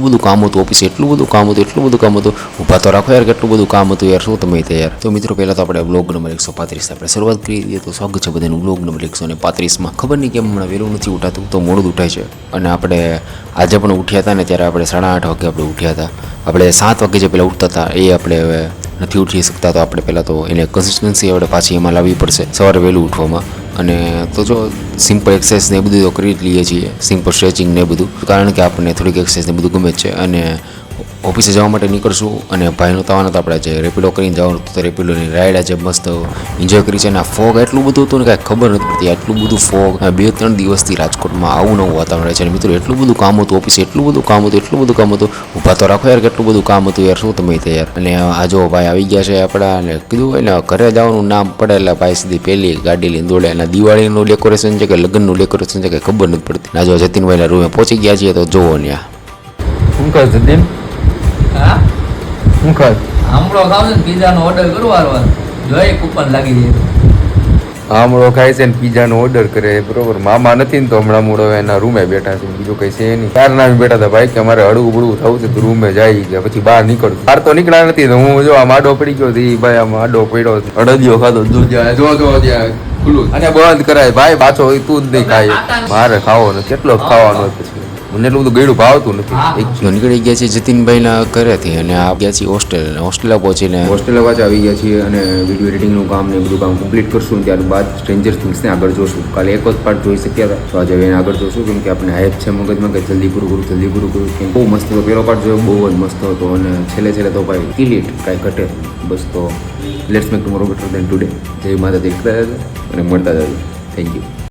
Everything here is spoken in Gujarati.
બધું કામ હતું ઓફિસે, એટલું બધું કામ હતું. ઊભા તો રાખો યાર, કેટલું બધું કામ હતું યાર, શું તમે યાર. તો મિત્રો પહેલાં તો આપણે બ્લોગ નંબર 135 આપણે શરૂઆત કરી દઈએ. તો સ્વાગત છે બધાનું બ્લોગ નંબર 135માં. ખબર નહીં કેમ હમણાં વહેલું નથી ઉઠાતું, તો મોડું ઉઠાય છે. અને આપણે આજે પણ ઉઠ્યા હતા ને ત્યારે આપણે 8:30 વાગે આપણે ઉઠ્યા હતા. આપણે 7 વાગે જે પહેલાં ઉઠતા હતા એ આપણે હવે નથી ઉઠી શકતા. તો આપણે પહેલાં તો એને કન્સિસ્ટન્સી આપણે પાછી એમાં લાવવી પડશે સવારે વહેલું ઉઠવામાં. અને તો જો સિમ્પલ એક્સરસાઇઝ ને એ બધું તો કરી જ લઈએ છીએ, સિમ્પલ સ્ટ્રેચિંગ ને બધું, કારણ કે આપણને થોડીક એક્સરસાઇઝ ને બધું ગમે જ છે. અને ઓફિસે જવા માટે નીકળશું અને ભાઈનું તવાનું તો આપણે જે રેપિડો કરીને જવાનું તો રેપિડોની રાઈડ આજે મસ્ત એન્જોય કરી છે. અને આ ફોગ એટલું બધું હતું ને કાંઈ ખબર નથી પડતી, એટલું બધું ફોગ. 2-3 દિવસથી રાજકોટમાં આવું નવું વાતાવરણ છે. અને મિત્રો એટલું બધું કામ હતું ઓફિસે, એટલું બધું કામ હતું. ઊભા તો રાખો યાર, કેટલું બધું કામ હતું યાર, શું તમે યાર. અને આ જો ભાઈ આવી ગયા છે આપણા, અને કીધું હોય ને ઘરે જવાનું નામ પડે એટલે ભાઈ સીધી પહેલી ગાડી લઈને દોડે. અને દિવાળીનું ડેકોરેશન છે કે લગ્નનું ડેકોરેશન છે કે ખબર નથી પડતી. ના જો જતીનભાઈના રૂમે પહોંચી ગયા છીએ, તો જોવો ને શું કહે જતીન? હા શું કહે? આમળો ખાવ ને પીઝાનો ઓર્ડર કરવાનો જોઈ કૂપન લાગી જાય. આમળો ખાય છે ને પીઝાનો ઓર્ડર કરે, બરોબર. મામા નથી ને તો હમણાં મૂળો એના રૂમે બેઠા છે, બીજું કઈ છે નહીં. ચાર નામ બેઠા હતા ભાઈ કે અમારે હળવું બળવું થવું છે, તો રૂમે જાય ગયા. પછી બહાર નીકળતું, બહાર તો નીકળ્યા નથી. તો હું જો આ માડો પડી ગયો ભાઈ, આમ આડો પડ્યો અડદિયો ખાધો, જો ત્યાં ખુલ્લું અને બંધ કરાય ભાઈ, પાછો તું જ નહીં ખાય. મારે ખાવો ને કેટલો ખાવાનો પછી મને એટલું બધું ગળ્યું ભાવતું નથી. તો નીકળી ગયા છે જતીનભાઈના ઘરેથી અને આ ગયા છીએ હોસ્ટેલે પહોંચીને હોસ્ટેલે પાછા આવી ગયા છીએ. અને વિડીયો એડિટિંગનું કામ ને બધું કામ કમ્પ્લીટ કરશું. ત્યારબાદ સ્ટ્રેન્જર થિંગ્સને આગળ જોશું. કાલે એક જ પાર્ટ જોઈ શક્યા હતા, તો આજે એને આગળ જોશું, કેમ કે આપણે હાઈપ છે મગજમાં કે જલ્દી પૂરું કરું. કેમ બહુ મસ્ત હતો પહેલો પાર્ટ જોયો, બહુ જ મસ્ત હતો. અને છેલ્લે તો ભાઈ કિલીટ કાંઈ ઘટે બસ. તો let's make tomorrow better than today. જય માતાજી, અને મળતા જજો. Thank you.